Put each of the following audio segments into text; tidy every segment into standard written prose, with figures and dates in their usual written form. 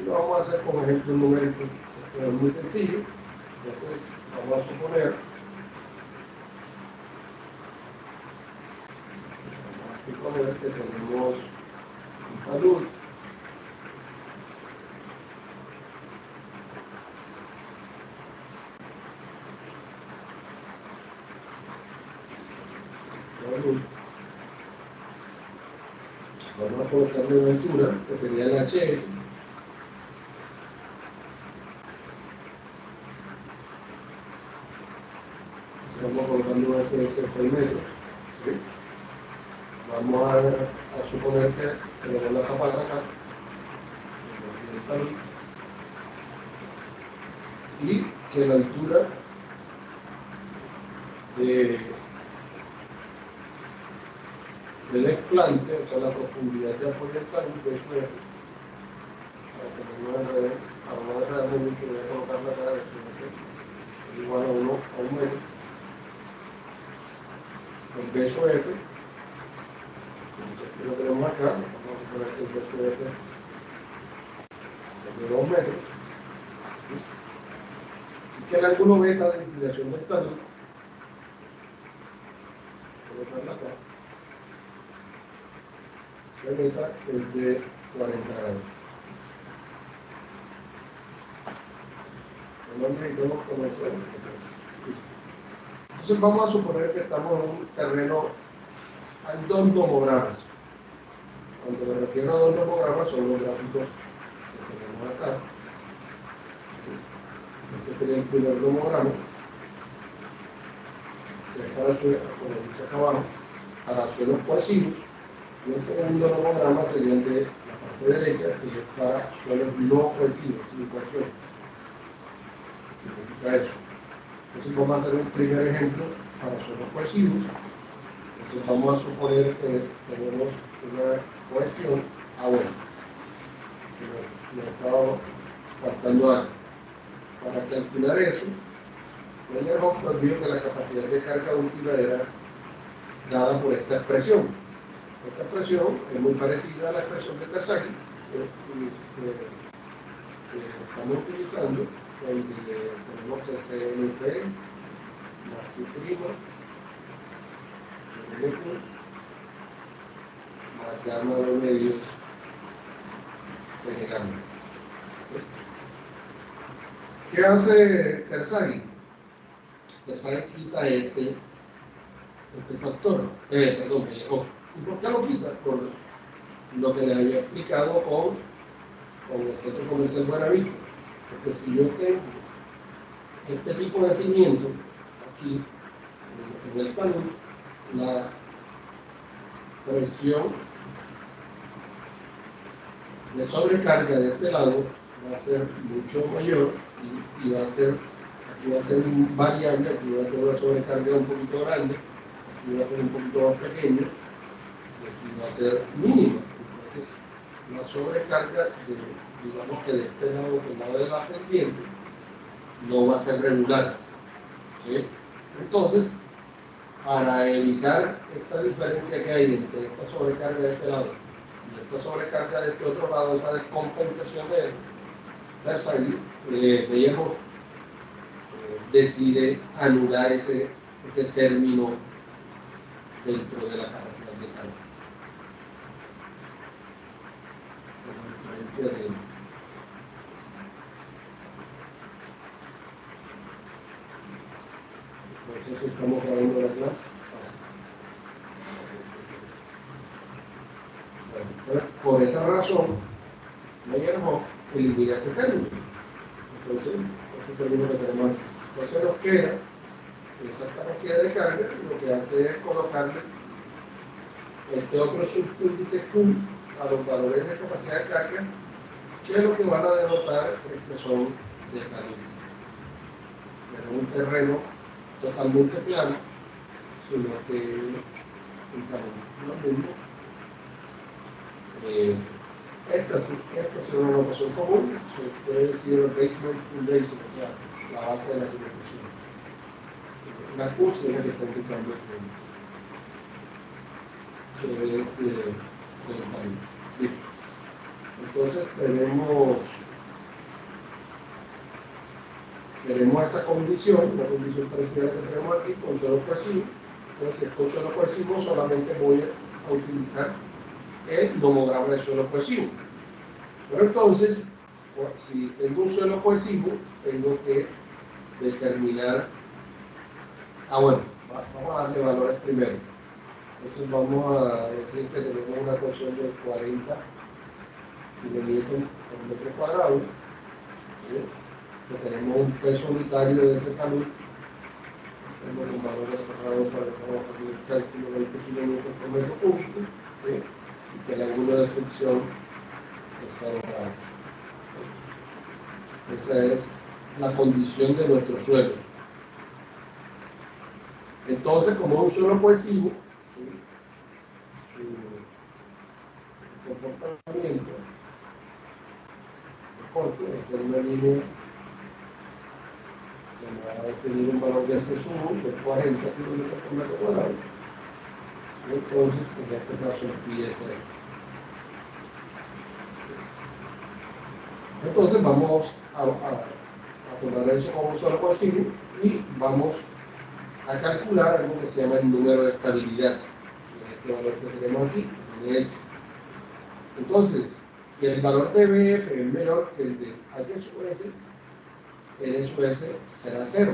lo vamos a hacer con ejemplos numéricos, pero es muy sencillo. Entonces, vamos a suponer, que tenemos un talud vamos a colocarle una altura que sería el HS. Estamos colocando una HS de 6 metros. ¿Sí? Vamos a suponer que tenemos la zapata acá y que la altura del explante, o sea, la profundidad de apoyo del talud de eso es, para no enredarme mucho, voy a colocarla acá, igual a 1 metro. El beso F, lo tenemos acá, vamos a poner que el beso F es de 2 metros, y que el ángulo beta de inclinación del talud, colocarla acá, el beta es de 40 grados. Entonces vamos a suponer que estamos en un terreno al 2 nomogramas. Cuando me refiero a 2 nomogramas son los gráficos que tenemos acá. Este sería el primer nomograma, que es para suelos, como dice acá abajo, para suelos cohesivos. Y el segundo nomograma sería el de la parte derecha, que es para suelos no cohesivos, sin cohesión. ¿Qué significa eso? Entonces vamos a hacer un primer ejemplo para suelos cohesivos. Entonces vamos a suponer que tenemos una cohesión A1. Me estaba faltando algo. Para calcular eso, Meyerhoff nos dijo que la capacidad de carga útil era dada por esta expresión. Esta expresión es muy parecida a la expresión de Terzaghi que estamos utilizando, donde tenemos CNC más Q' más gamma de medios de gamma. ¿Qué hace Terzaghi? Terzaghi quita este factor, perdón, Meyerhoff. ¿Y por qué lo quita? Por lo que les había explicado con el Centro Comercial Buenavista. Porque si yo tengo este tipo de cimiento aquí en el talud, la presión de sobrecarga de este lado va a ser mucho mayor y va a ser, aquí va a ser variable, aquí va a ser una sobrecarga un poquito grande, aquí va a ser un poquito más pequeño y aquí va a ser mínima. Entonces, la sobrecarga, digamos que de este lado, del lado de la pendiente, no va a ser regular. ¿Sí? Entonces, para evitar esta diferencia que hay entre esta sobrecarga de este lado y esta sobrecarga de este otro lado, esa descompensación de Terzaghi, Meyerhoff decide anular ese término dentro de la capacidad de carga. Entonces estamos grabando la clase. Por esa razón, Meyerhoff elimina ese término. Entonces, este término que tenemos aquí. Entonces nos queda esa capacidad de carga, lo que hace es colocarle este otro subíndice Q a los valores de capacidad de carga, que lo que van a denotar es que son de talud. No es un terreno totalmente plano, sino que un talud. Lo mismo. Esta es una notación común, se puede decir el basement foundation, o sea, la base de la cimentación. La Q es la que está indicando el talud. Entonces tenemos tenemos esa condición, una condición parecida a la que tenemos aquí, con suelo cohesivo. Entonces, si es con suelo cohesivo, solamente voy a utilizar el nomograma de suelo cohesivo. Pero entonces, si tengo un suelo cohesivo, tengo que determinar, bueno, vamos a darle valores primero. Entonces vamos a decir que tenemos una ecuación de 40 kilonewton por metro cuadrado, ¿sí? Que tenemos un peso unitario de ese calor, hacemos los valores cerrados para que podamos hacer el cálculo de 20 kilonewton por metro cúbico, ¿sí? Y que el ángulo de fricción es 0 grados. Esa es la condición de nuestro suelo. Entonces, como es un suelo cohesivo, ¿sí? Su comportamiento es corto, es ser una línea que me va a definir un valor de acceso de 40 kilómetros por metro cuadrado. Entonces, en este caso, el phi es 0. Entonces, vamos a tomar eso como un suelo cohesivo y vamos a calcular algo que se llama el número de estabilidad. Este valor que tenemos aquí es. Entonces, si el valor de BF es menor que el de H sub S, N sub S será 0.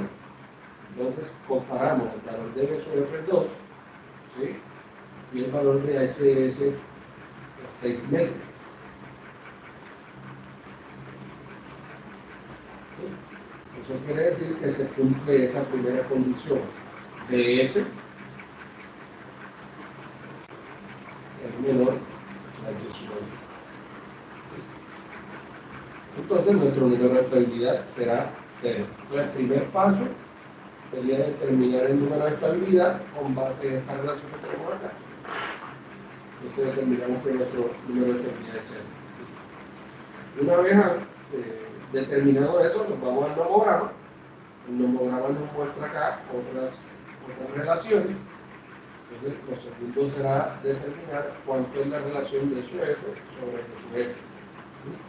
Entonces, comparamos el valor de B sub F2, ¿sí? Y el valor de HS es 6 metros. ¿Sí? Eso quiere decir que se cumple esa primera condición. BF es menor a H sub S. Entonces nuestro número de estabilidad será 0. Entonces el primer paso sería determinar el número de estabilidad con base en esta relación que tenemos acá. Entonces determinamos que nuestro número de estabilidad es 0. Una vez determinado eso, nos vamos al nomograma. El nomograma nos muestra acá otras relaciones. Entonces lo segundo será determinar cuánto es la relación de su F sobre su F. ¿Listo?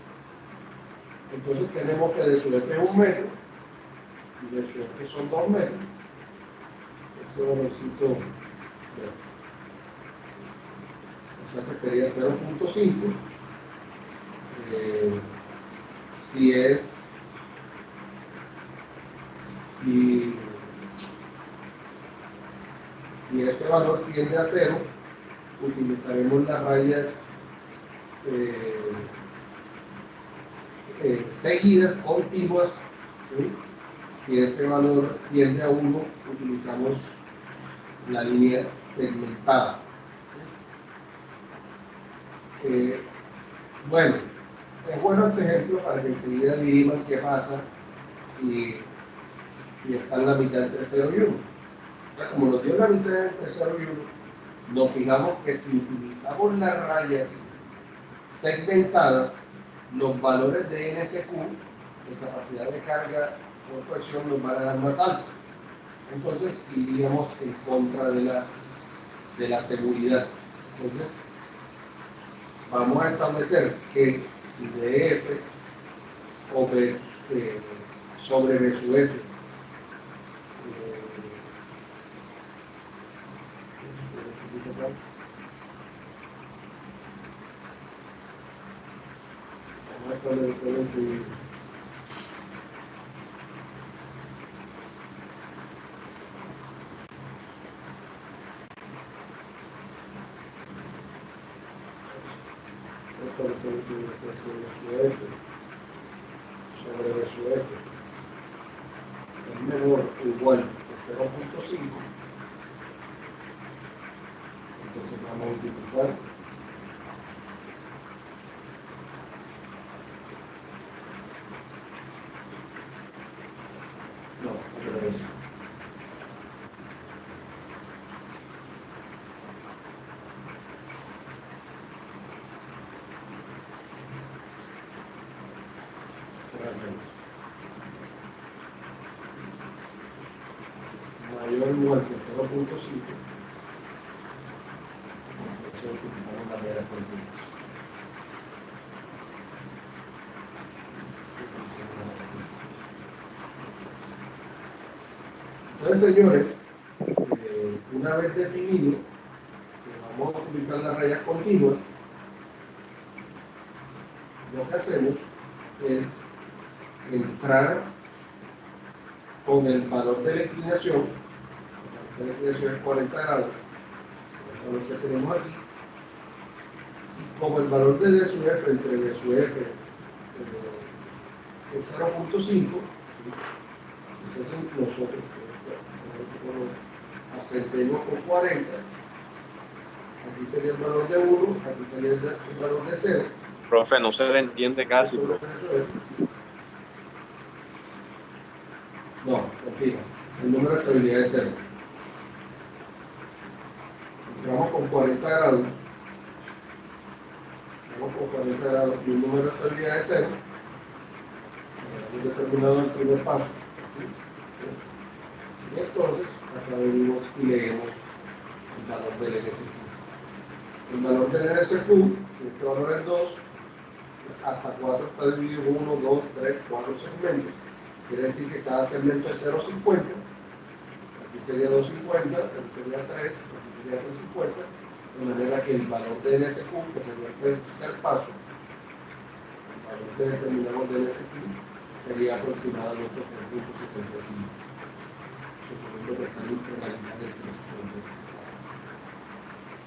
Entonces tenemos que de su F es 1 metro y de su F son 2 metros. Ese valorcito, o sea que sería 0.5. Si ese valor tiende a 0, utilizaremos las rayas seguidas, contiguas, ¿sí? Si ese valor tiende a 1, utilizamos la línea segmentada. Bueno, es bueno este ejemplo para que enseguida diriman qué pasa si está en la mitad entre 0 y 1. Como nos dio la mitad entre 0 y 1, nos fijamos que si utilizamos las rayas segmentadas, los valores de NSQ, de capacidad de carga por cohesión, nos van a dar más altos. Entonces iríamos en contra de la seguridad. Entonces vamos a establecer que si DF o B sobre B sub F vamos a establecer enseguida. F sobre B sub F es menor o igual que 0.5, entonces vamos a utilizar al revés. Mayor o igual que 0.5, entonces utilizamos la regla continua. Entonces, señores, una vez definido que vamos a utilizar las rayas continuas, lo que hacemos es entrar con el valor de la inclinación. La inclinación es 40 grados, el valor que tenemos aquí, y como el valor de D sub F entre D sub F es 0.5, entonces nosotros ascendemos con 40, aquí sería el valor de 1, aquí sería el valor de 0. Profe, no se le entiende casi, profe. No, mentira, el número de estabilidad es 0. Entramos con 40 grados, vamos con 40 grados y un número de estabilidad es 0. Hemos determinado el primer paso. Y entonces, acá venimos y leemos el valor del NSQ. El valor del NSQ, si este valor es 2, hasta 4 está dividido en 1, 2, 3, 4 segmentos. Quiere decir que cada segmento es 0,50. Aquí sería 2,50, aquí sería 3, aquí sería 3,50. De manera que el valor del NSQ, que sería el tercer paso, el valor que determinamos del NSQ, sería aproximadamente 3.75. Suponiendo que está en la línea del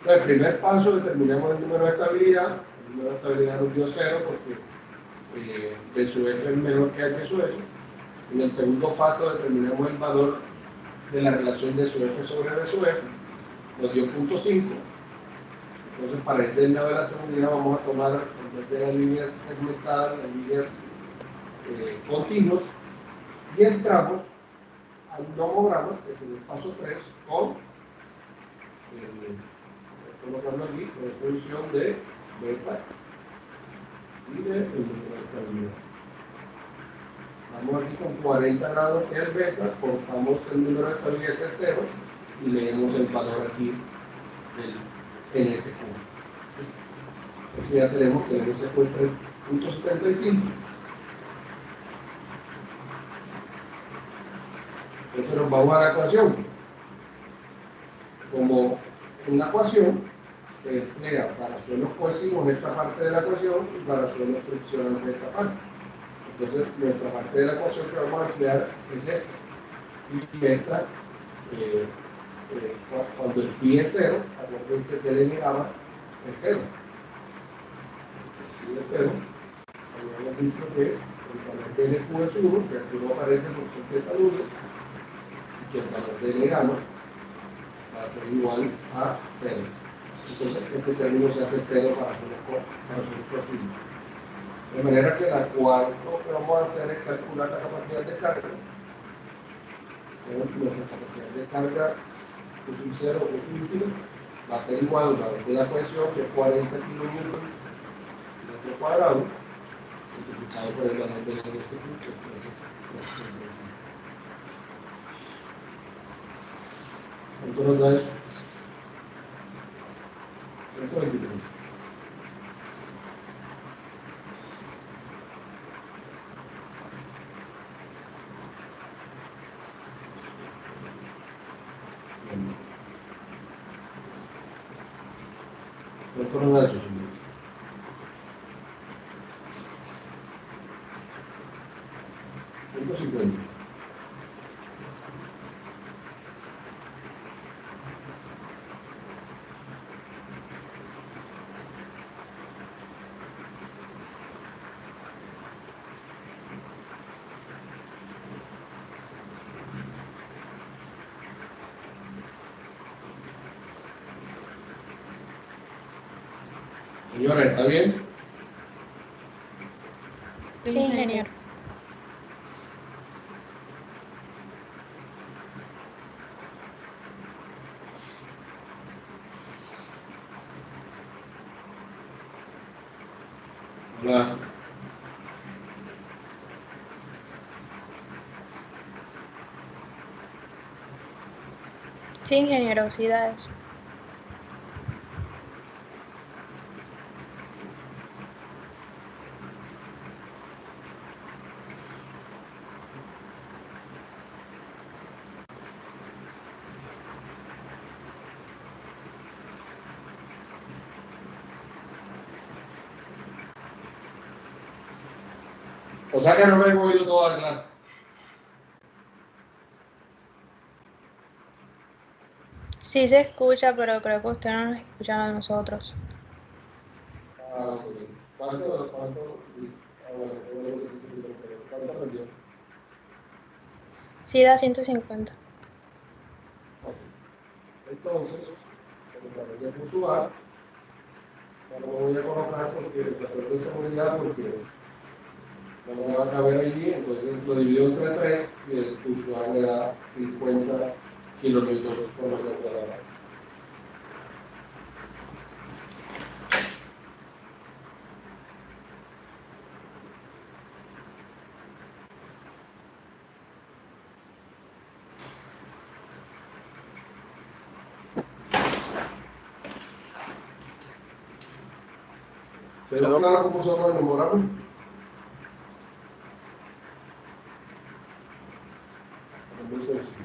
3.5. El primer paso determinamos el número de estabilidad. El número de estabilidad nos dio 0 porque B sub F es menor que H sub F. En el segundo paso determinamos el valor de la relación de sub F sobre B sub F. Nos dio 0.5. Entonces, para ir del lado de la seguridad vamos a tomar, en vez de las líneas segmentadas, las líneas continuas, y entramos al nomograma, que es el paso 3, con colocando aquí la función de beta y de el número de estabilidad. Vamos aquí con 40 grados que es el beta, cortamos el número de estabilidad que es 0 y leemos el valor aquí del NSQ. Entonces ya tenemos que el NSQ es 3.75. Entonces nos vamos a la ecuación. Como en la ecuación se emplea variaciones cohesivos en esta parte de la ecuación y variaciones friccionantes de esta parte. Entonces, nuestra parte de la ecuación que vamos a emplear es esta. Y esta, cuando el phi es 0, acuérdense que el N gamma es 0. El phi es 0. Habíamos dicho que el valor de NQ es 1, que aquí no aparece por ser teta lunes, y que el valor de N gamma va a ser igual a 0. Entonces, este término se hace 0 para su perfil. De manera que la cuarto que vamos a hacer es calcular la capacidad de carga. Nuestra capacidad de carga Q 0 o Q va a ser igual al valor de la cohesión, que es 40 kN metro cuadrado, multiplicado por el valor del NSQ, que es 3.5. ¿Cuánto nos da eso? 123. ¿Cuánto nos da eso, señor? 150. Señora, ¿está bien? Sí, ingeniero. Hola. Sí, ingeniero, sí da eso. O sea que no me he movido toda la clase. Sí se escucha, pero creo que usted no nos escucha a nosotros. Ah, ok. ¿Cuánto? Bueno, ¿cuánto aprendió? Sí da 150. Ok. Entonces, como la aprendió por su A, no lo voy a colocar porque el factor de seguridad, porque no me va a caber allí, entonces lo divido entre 3 y el usuario me da 50 kilonewtons por metro cuadrado. ¿Quedó claro cómo son los memorables? Muy sencillo.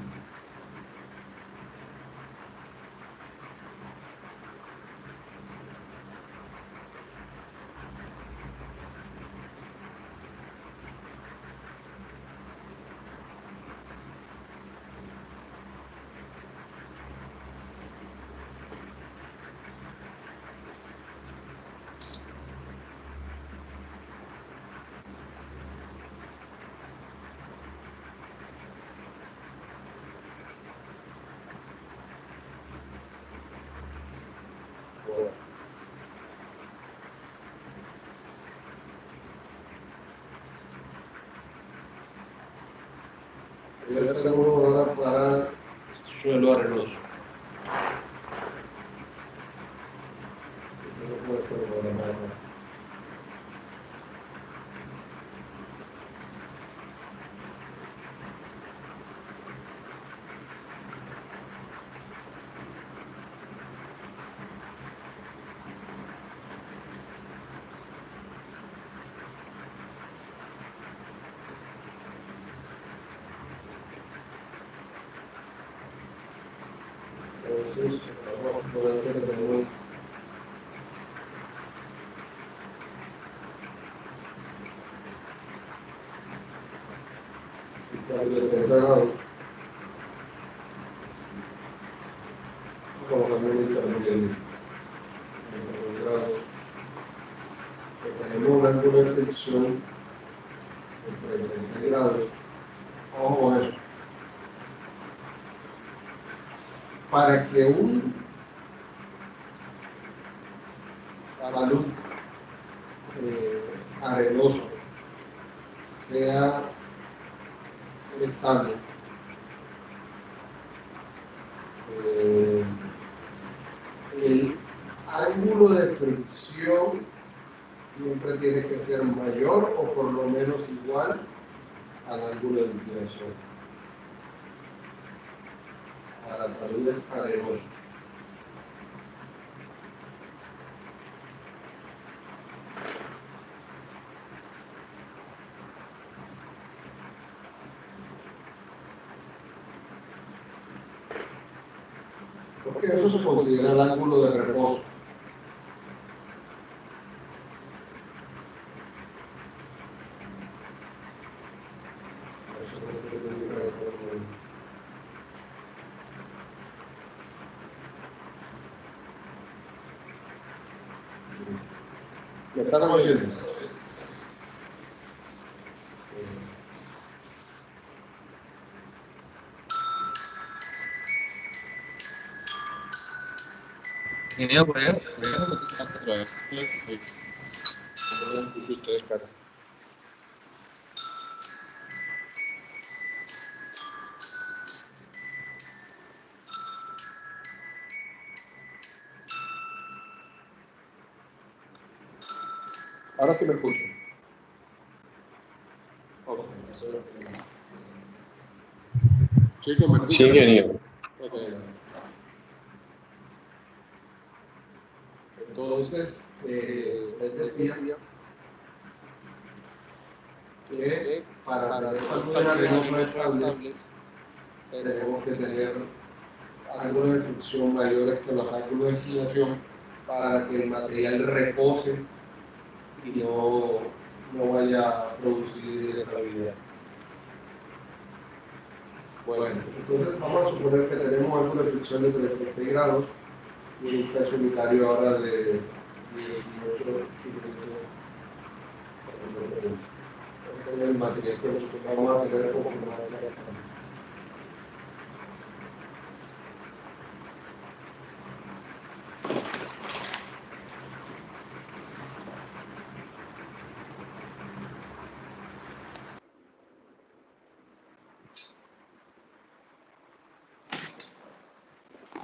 Voy a hacer uno ahora para suelo arenoso. Ese no puede estar programado. Entonces, vamos a poner que tenemos un cambio de 30 grados. Colocando un intermedio. 30 grados. Tenemos un ángulo de fricción de 36 grados. Ojo a eso. Para que un talud arenoso sea estable, el ángulo de fricción siempre tiene que ser mayor o por lo menos igual al ángulo de inclinación para taludes arenosos. Porque eso se considera el ángulo de reposo. ¿Me estás oyendo? Ingeniero, por ejemplo, ustedes, claro. Ahora sí me escucho. Ok, chicos, ¿me escuchan? Sí, ingeniero. Ok. Entonces, les decía que para tener taludes arenosos estables tenemos que tener ángulos de fricción mayores que los ángulos de inclinación para que el material repose y no no vaya a producir inestabilidad. Bueno, entonces vamos a suponer que tenemos alguna fricción de 36 grados y un peso unitario ahora de 18 kilogramos. Ese es el material que nosotros vamos a tener conformado en la cámara.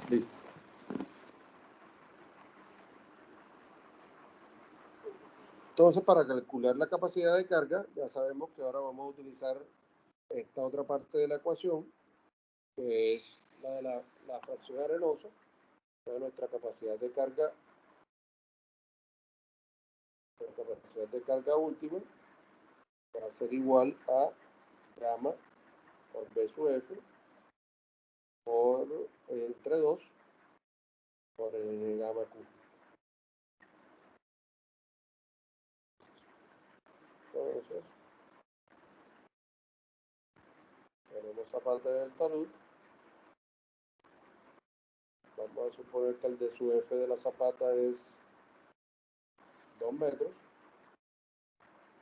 Listo. Entonces, para calcular la capacidad de carga, ya sabemos que ahora vamos a utilizar esta otra parte de la ecuación, que es la de la fracción arenosa, de nuestra capacidad de carga, última, va a ser igual a gamma por B sub F por entre 2 por el gamma Q. Entonces, tenemos zapata del talud. Vamos a suponer que el D sub F de la zapata es 2 metros.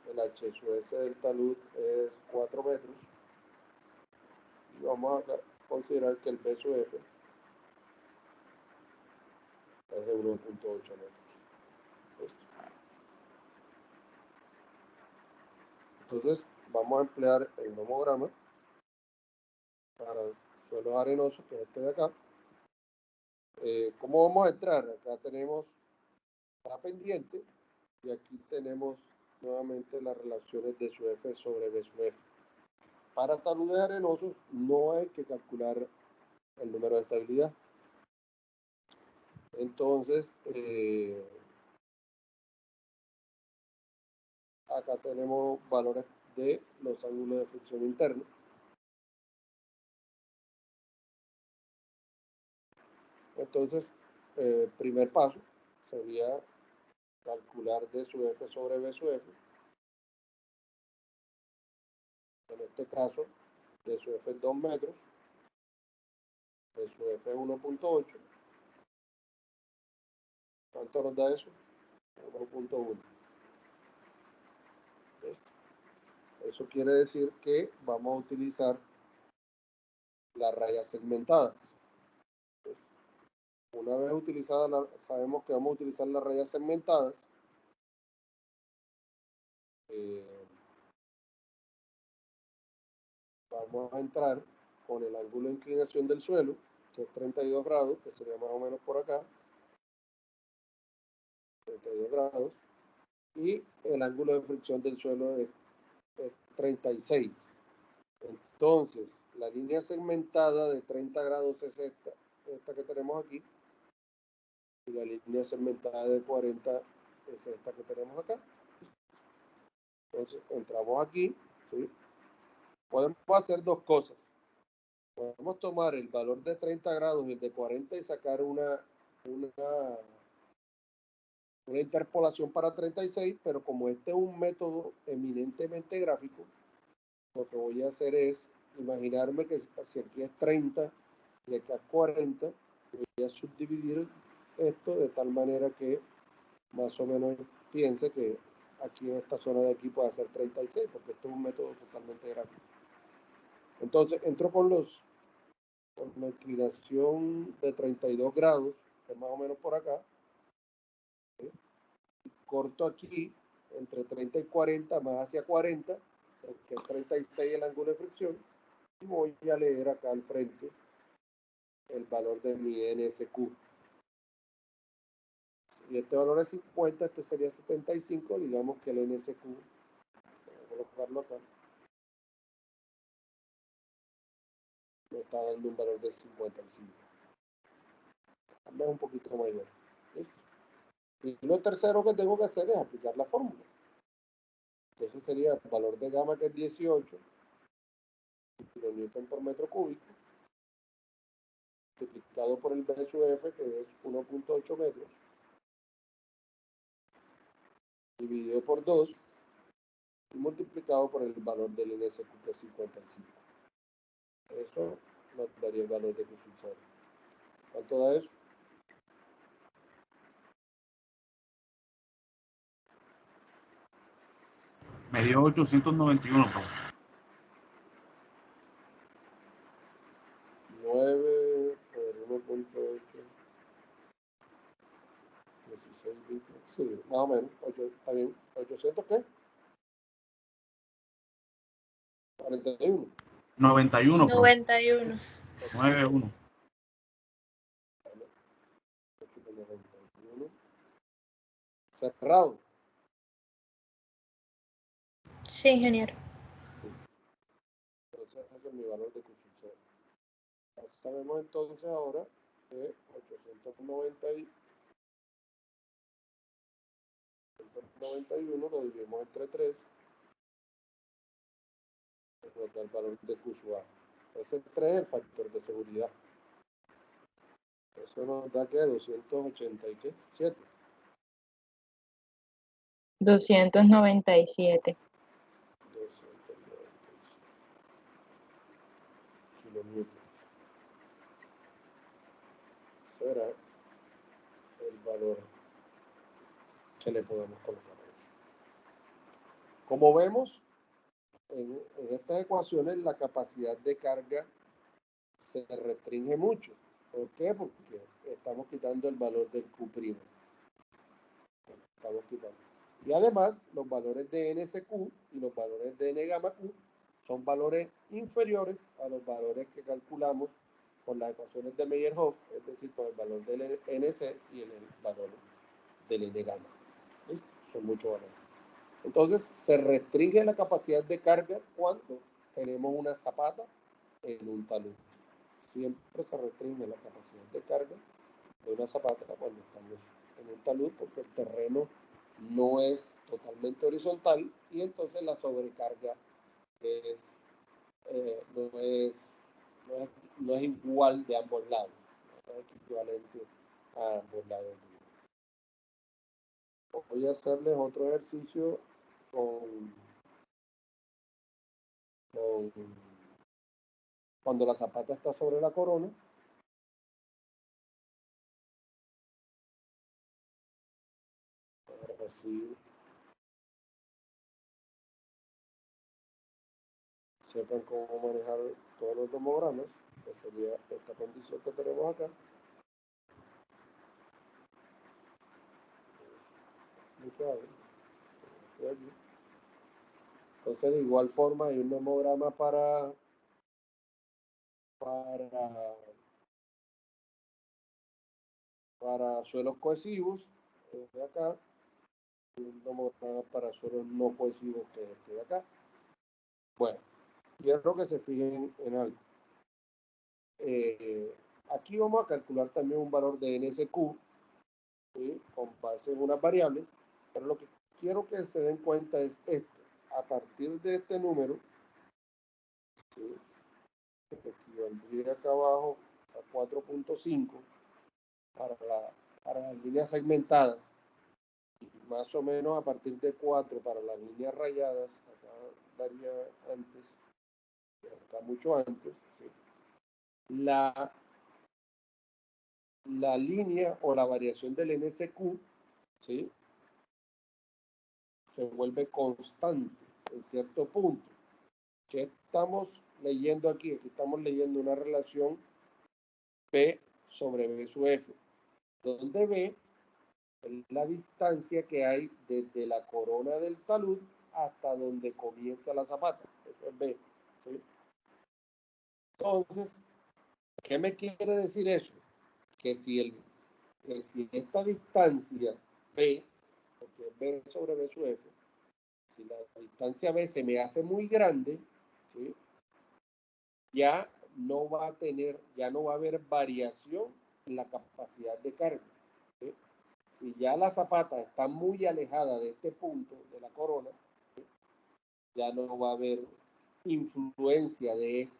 El H sub S del talud es 4 metros. Y vamos a considerar que el B sub F es de 1.8 metros. Listo. Entonces, vamos a emplear el nomograma para suelos arenosos, que es este de acá. ¿Cómo vamos a entrar? Acá tenemos la pendiente y aquí tenemos nuevamente las relaciones de sub F sobre B sub F. Para taludes arenosos no hay que calcular el número de estabilidad. Entonces, acá tenemos valores de los ángulos de fricción internos. Entonces, primer paso sería calcular D sub F sobre B sub F. En este caso, D sub F es 2 metros, B sub F es 1.8. ¿Cuánto nos da eso? 1.1. Eso quiere decir que vamos a utilizar las rayas segmentadas. Una vez utilizadas, sabemos que vamos a utilizar las rayas segmentadas. Vamos a entrar con el ángulo de inclinación del suelo, que es 32 grados, que sería más o menos por acá. 32 grados. Y el ángulo de fricción del suelo es 36. Entonces, la línea segmentada de 30 grados es esta que tenemos aquí. Y la línea segmentada de 40 es esta que tenemos acá. Entonces, entramos aquí, ¿sí? Podemos hacer dos cosas. Podemos tomar el valor de 30 grados y el de 40 y sacar una interpolación para 36, pero como este es un método eminentemente gráfico, lo que voy a hacer es imaginarme que si aquí es 30 y acá es 40, voy a subdividir esto de tal manera que más o menos piense que aquí en esta zona de aquí puede ser 36, porque esto es un método totalmente gráfico. Entonces entro con la inclinación de 32 grados, que es más o menos por acá. ¿Sí? Corto aquí entre 30 y 40, más hacia 40, que es 36 el ángulo de fricción, y voy a leer acá al frente el valor de mi NSQ. Y este valor es 50, este sería 75, digamos que el NSQ, voy a colocarlo acá, me está dando un valor de 55. Es un poquito mayor. ¿Listo? Y lo tercero que tengo que hacer es aplicar la fórmula. Entonces sería el valor de gamma, que es 18 kilonewton por metro cúbico, multiplicado por el B sub F, que es 1.8 metros, dividido por 2, y multiplicado por el valor del NSQ, que es 55. Eso nos daría el valor de Q sub 0. ¿Cuánto da eso? Me dio 891, profe. 9 por 1.8. 16, 20, sí, más o menos. ¿Está bien? ¿800 qué? 41. 91, profe. 91. 91. 91. Cerrado. Sí, ingeniero. Entonces ese es mi valor de Q sub 0. Ya sabemos entonces ahora que 891 lo dividimos entre 3, nos da el valor de Q sub A. Ese 3 es el factor de seguridad. Eso nos da que 287. 297. 297 kilonewtons. Será el valor que le podemos colocar a eso. Como vemos, en estas ecuaciones la capacidad de carga se restringe mucho. ¿Por qué? Porque estamos quitando el valor del Q'. Estamos quitando. Y además, los valores de NSQ y los valores de N gamma Q son valores inferiores a los valores que calculamos con las ecuaciones de Meyerhof, es decir, con el valor del NC y el valor del N gamma. ¿Listo? Son muchos valores. Entonces, se restringe la capacidad de carga cuando tenemos una zapata en un talud. Siempre se restringe la capacidad de carga de una zapata cuando estamos en un talud, porque el terreno no es totalmente horizontal y entonces la sobrecarga no es igual de ambos lados, no es equivalente a ambos lados. Voy a hacerles otro ejercicio cuando la zapata está sobre la corona. Así sepan cómo manejar todos los tomogramas, que sería esta condición que tenemos acá. Entonces, de igual forma, hay un nomograma para suelos cohesivos, de acá, y un nomograma para suelos no cohesivos, que es este de acá. Bueno, quiero que se fijen en algo. Aquí vamos a calcular también un valor de NSQ, ¿sí?, con base en unas variables, pero lo que quiero que se den cuenta es esto. A partir de este número, ¿sí?, que equivaldría acá abajo a 4.5 para las líneas segmentadas, y más o menos a partir de 4 para las líneas rayadas, acá daría antes, acá mucho antes, ¿sí?, la línea o la variación del NSQ, ¿sí?, se vuelve constante en cierto punto. ¿Qué estamos leyendo aquí? Aquí estamos leyendo una relación P sobre B sub F, donde B es la distancia que hay desde la corona del talud hasta donde comienza la zapata. Eso es B, ¿sí? Entonces, ¿qué me quiere decir eso? Que si esta distancia B, porque es B sobre B sub F, si la distancia B se me hace muy grande, ¿sí?, ya no va a haber variación en la capacidad de carga, ¿sí? Si ya la zapata está muy alejada de este punto de la corona, ¿sí?, ya no va a haber influencia de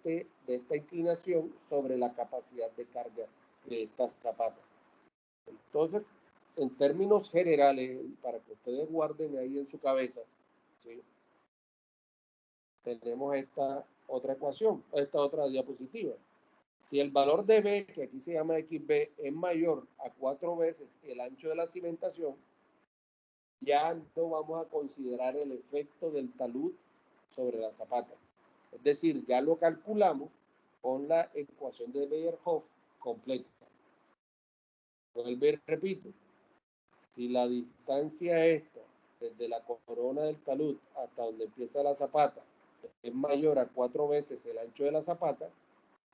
esta inclinación sobre la capacidad de carga de esta zapata. Entonces, en términos generales, para que ustedes guarden ahí en su cabeza, ¿sí?, tenemos esta otra ecuación, esta otra diapositiva. Si el valor de B, que aquí se llama XB, es mayor a 4 veces el ancho de la cimentación, ya no vamos a considerar el efecto del talud sobre la zapata. Es decir, ya lo calculamos con la ecuación de Beyer-Hoff completa. Vuelvo y repito, si la distancia esta, desde la corona del talud hasta donde empieza la zapata, es mayor a 4 veces el ancho de la zapata,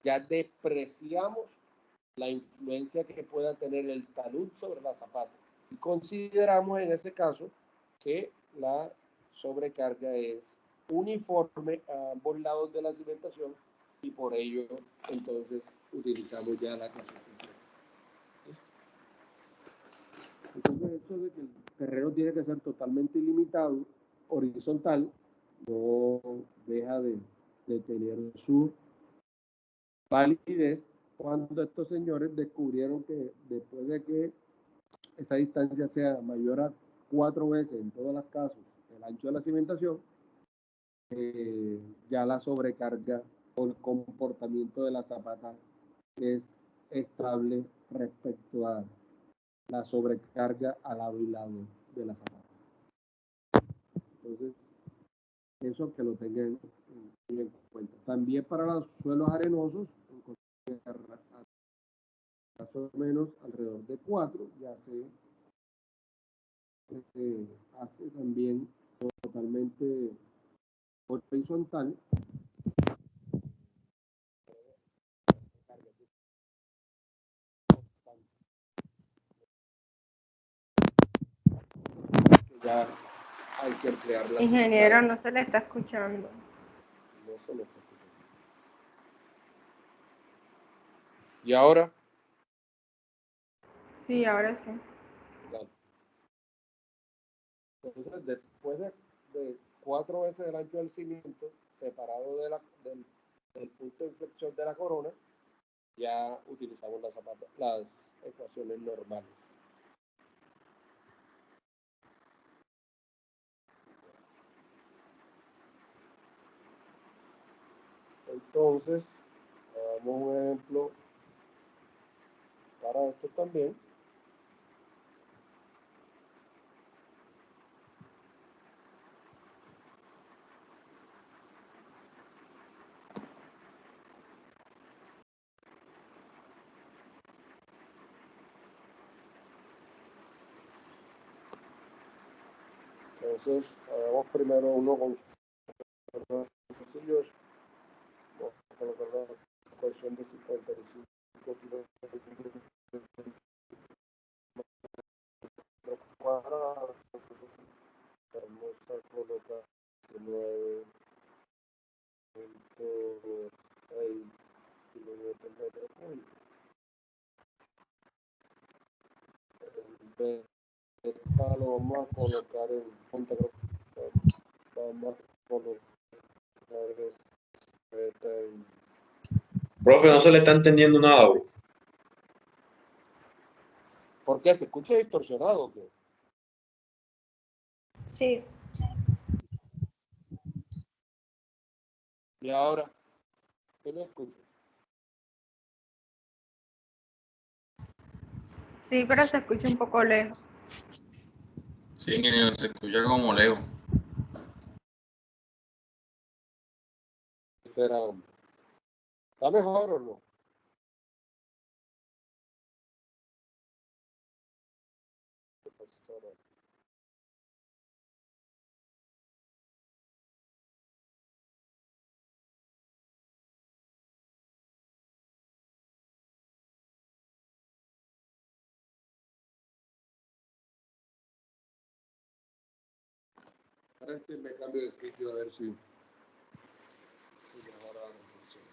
ya despreciamos la influencia que pueda tener el talud sobre la zapata. Y consideramos en ese caso que la sobrecarga es uniforme a ambos lados de la cimentación y por ello entonces utilizamos ya la clasificación. Entonces esto de que el terreno tiene que ser totalmente ilimitado, horizontal, no deja de tener su validez cuando estos señores descubrieron que después de que esa distancia sea mayor a 4 veces en todos los casos el ancho de la cimentación, ya la sobrecarga o el comportamiento de la zapata es estable respecto a la sobrecarga al lado y lado de la zapata. Entonces, eso que lo tengan en cuenta. También para los suelos arenosos, más o menos alrededor de 4, ya se hace también totalmente horizontal. Ya hay que emplear la Ingeniero, no se le está escuchando. No se le está escuchando. ¿Y ahora? Sí, ahora sí. Claro. Entonces, después de 4 veces el ancho del cimiento, separado del punto de inflexión de la corona, ya utilizamos las ecuaciones normales. Entonces, hagamos un ejemplo para esto también. Entonces, hagamos primero uno con sencillos. Vamos a colocar la ecuación de 55 kilómetros cuadrados. Vamos a colocar 19.6 kilómetros metro cúbico. El beta lo vamos a colocar en punta. Vamos a colocar beta en... Profe, no se le está entendiendo nada, bro. ¿Por qué? ¿Se escucha distorsionado o qué? Sí. Y ahora, ¿qué me escucha? Sí, pero se escucha un poco lejos. Sí, ingeniero, se escucha como lejos. Será, hombre. ¿Está mejor o no? Ahora sí me cambio de sitio a ver si mejora la recepción.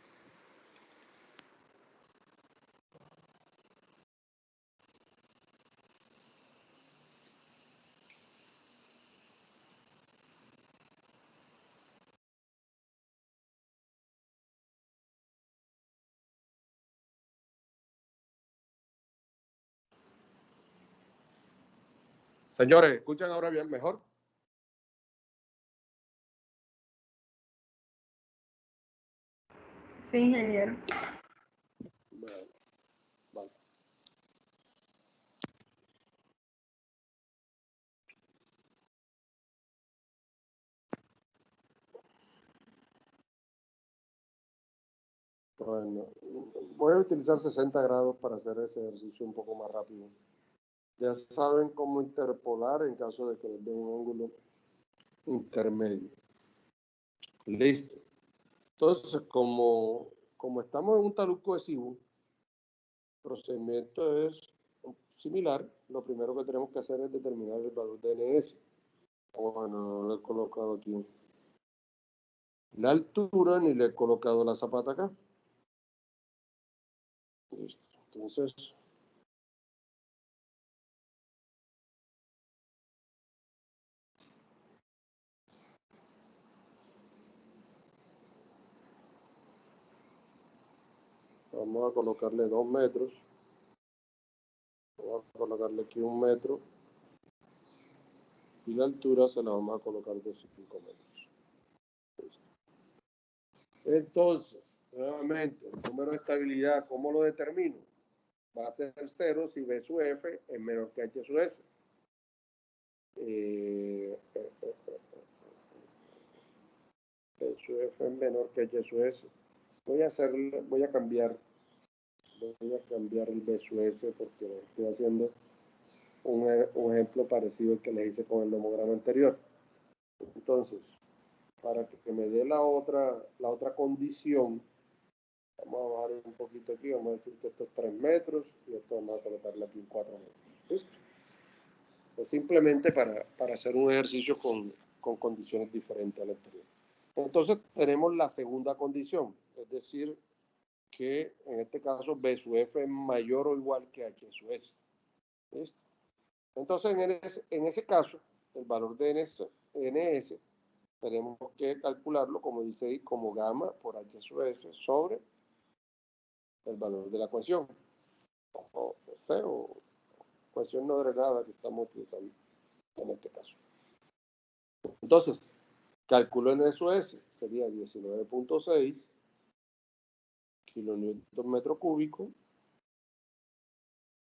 Señores, ¿escuchan ahora bien mejor? Sí, ingeniero. Vale, vale. Bueno, voy a utilizar 60 grados para hacer ese ejercicio un poco más rápido. Ya saben cómo interpolar en caso de que les dé un ángulo intermedio. Listo. Entonces, como estamos en un talud cohesivo, el procedimiento es similar. Lo primero que tenemos que hacer es determinar el valor de NS. Bueno, no lo he colocado aquí la altura ni le he colocado la zapata acá. Listo. Entonces, vamos a colocarle 2 metros. Vamos a colocarle aquí 1 metro. Y la altura se la vamos a colocar de 5 metros. Listo. Entonces, nuevamente, el número de estabilidad, ¿cómo lo determino? Va a ser 0 si B sub F es menor que H sub S. B sub F es menor que H sub S. Voy a cambiar el B sub S porque estoy haciendo un ejemplo parecido al que le hice con el nomograma anterior. Entonces, para que me dé la otra condición, vamos a bajar un poquito aquí, vamos a decir que esto es 3 metros y esto vamos a colocarle aquí 4 metros. ¿Listo? Pues simplemente para hacer un ejercicio con condiciones diferentes al anterior. Entonces tenemos la segunda condición, es decir, que en este caso B sub F es mayor o igual que H sub S. ¿Listo? Entonces en ese caso, el valor de NS tenemos que calcularlo, como dice ahí, como gamma por H sub S sobre el valor de la ecuación, o C, o ecuación no drenada que estamos utilizando en este caso. Entonces, calculo N sub S, sería 19.6 kilonewton metro cúbico.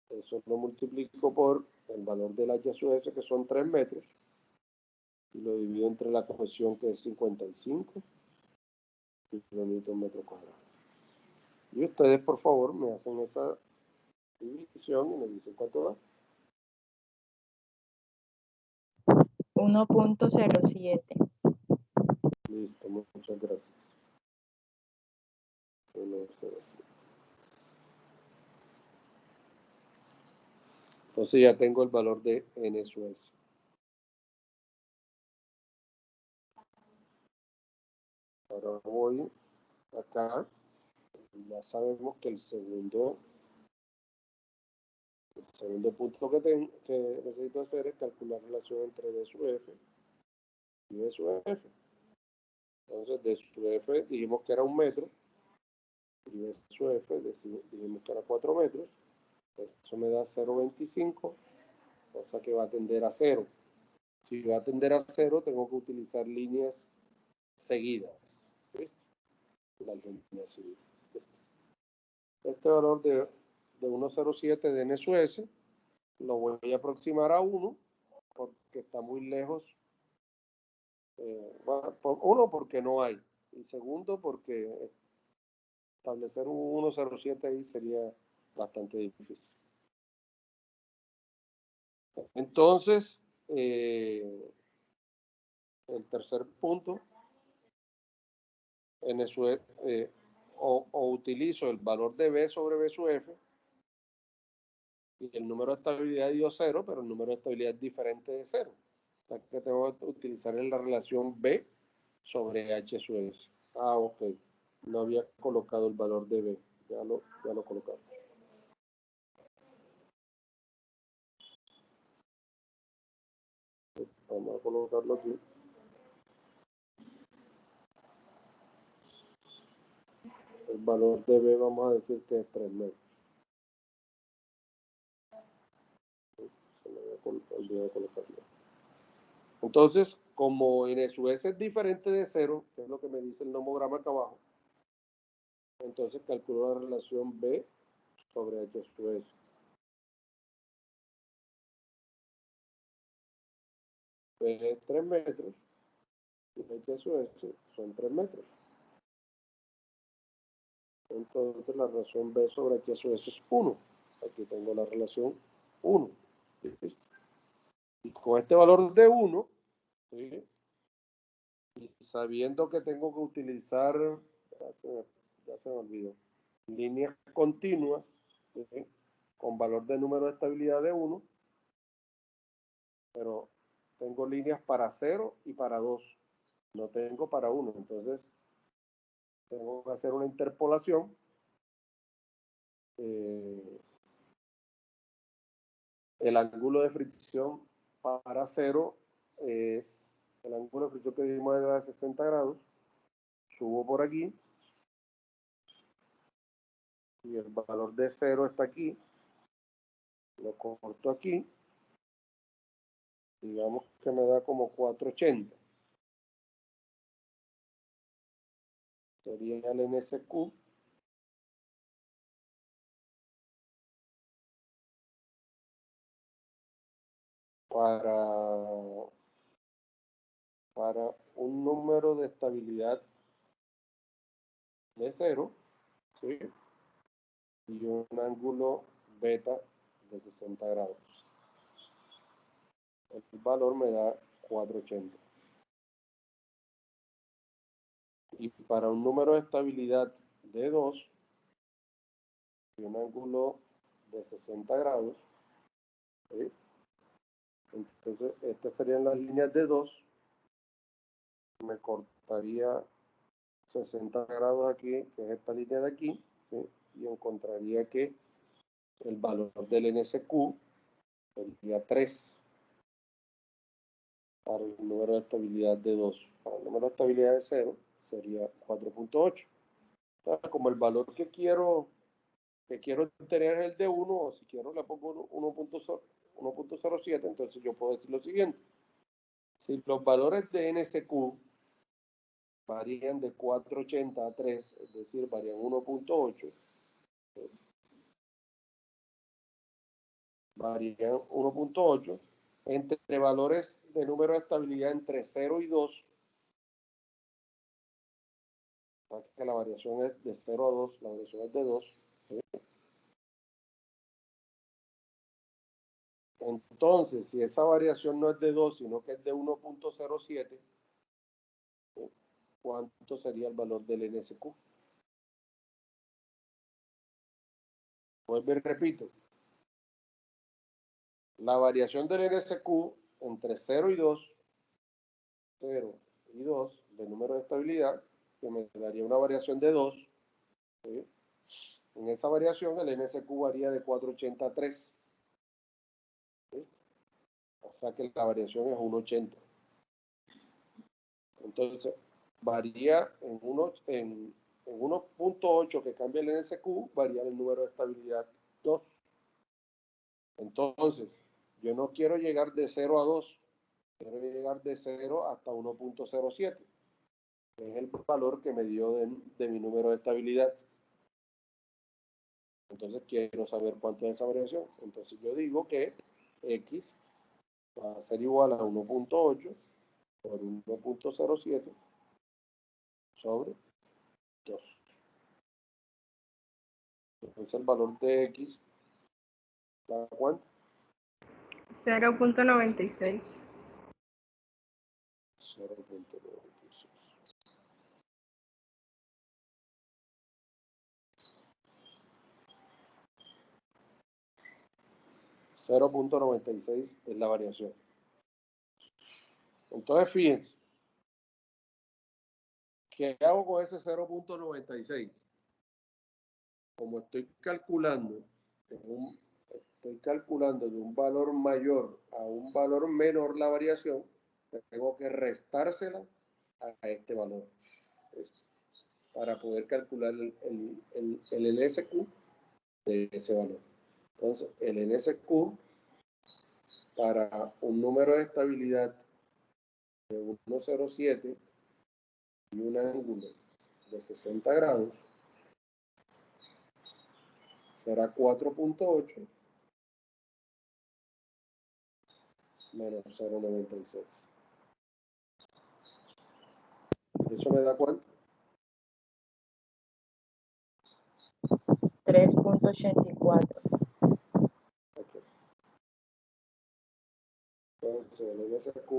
Eso lo multiplico por el valor del H sub S, que son 3 metros, y lo divido entre la ecuación, que es 55 kilonewton metro cuadrado. Y ustedes, por favor, me hacen esa división y me dicen cuánto da. 1.07. Listo, muchas gracias. 1.07. Entonces ya tengo el valor de N sub S. Ahora voy acá. Ya sabemos que el segundo punto que necesito hacer es calcular la relación entre D sub F y D sub F. Entonces, D sub F dijimos que era 1 metro, y D sub F dijimos que era 4 metros. Eso me da 0.25, cosa que va a tender a 0. Si va a tender a 0, tengo que utilizar líneas seguidas. ¿Listo? Las líneas seguidas. ¿Listo? Este valor de 1.07 de N sub S lo voy a aproximar a 1 porque está muy lejos. Uno, porque no hay. Y segundo, porque establecer un 1.07 ahí sería bastante difícil. Entonces, el tercer punto, o utilizo el valor de B sobre B sub F, y el número de estabilidad dio 0, pero el número de estabilidad es diferente de 0. O sea que tengo que utilizar la relación B sobre H sub S. Ah, ok. No había colocado el valor de B. Ya lo colocamos. Vamos a colocarlo aquí. El valor de B vamos a decir que es 3 metros. Se me había olvidado colocarlo. Entonces, como N sub S es diferente de 0, que es lo que me dice el nomograma acá abajo, Entonces calculo la relación B sobre H sub S. B es 3 metros y H sub S son 3 metros. Entonces la relación B sobre H sub S es 1. Aquí tengo la relación 1. ¿Sí? Y con este valor de 1, ¿sí? Y sabiendo que tengo que utilizar, ya se me olvidó, líneas continuas, ¿sí? Con valor de número de estabilidad de 1, pero tengo líneas para 0 y para 2, no tengo para 1, entonces tengo que hacer una interpolación. El ángulo de fricción para 0 es, el ángulo de fricción que dimos era de 60 grados, subo por aquí, y el valor de 0 está aquí, lo corto aquí, digamos que me da como 480. Sería el NSQ para un número de estabilidad de 0, ¿sí? Y un ángulo beta de 60 grados. El valor me da 480. Y para un número de estabilidad de 2 y un ángulo de 60 grados, ¿sí? Entonces estas serían las líneas de 2, me cortaría 60 grados aquí, que es esta línea de aquí, ¿sí? Y encontraría que el valor del NSQ sería 3 para el número de estabilidad de 2. Para el número de estabilidad de 0 sería 4.8. Como el valor que quiero tener es el de 1, o si quiero le pongo 1.07, entonces yo puedo decir lo siguiente. Si los valores de NSQ varían de 480 a 3, es decir, varían 1.8, varían 1.8, entre valores de número de estabilidad entre 0 y 2, que la variación es de 0 a 2, la variación es de 2, ¿sí? Entonces, si esa variación no es de 2, sino que es de 1.07, ¿sí? ¿Cuánto sería el valor del NSQ? Vuelvo y repito. La variación del NSQ entre 0 y 2, 0 y 2, de número de estabilidad, que me daría una variación de 2, ¿sí? En esa variación el NSQ varía de 480 a 3, ¿sí? O sea que la variación es 1.80. Entonces, varía en 1.8 que cambia el NSQ, varía el número de estabilidad 2. Entonces, yo no quiero llegar de 0 a 2, quiero llegar de 0 hasta 1.07, que es el valor que me dio de mi número de estabilidad. Entonces, quiero saber cuánto es esa variación. Entonces, yo digo que X va a ser igual a 1.8 por 1.07 sobre 2. Entonces, el valor de X, ¿da cuánto? 0.96. 0.96. .96 es la variación. Entonces, fíjense, ¿qué hago con ese 0.96? Como estoy calculando de un valor mayor a un valor menor la variación, tengo que restársela a este valor, para poder calcular el NSQ de ese valor. Entonces, el NSQ para un número de estabilidad de 1.07 y un ángulo de 60 grados, será 4.8 menos 0.96. ¿Eso me da cuánto? 3.84. Okay. Entonces, el NSQ,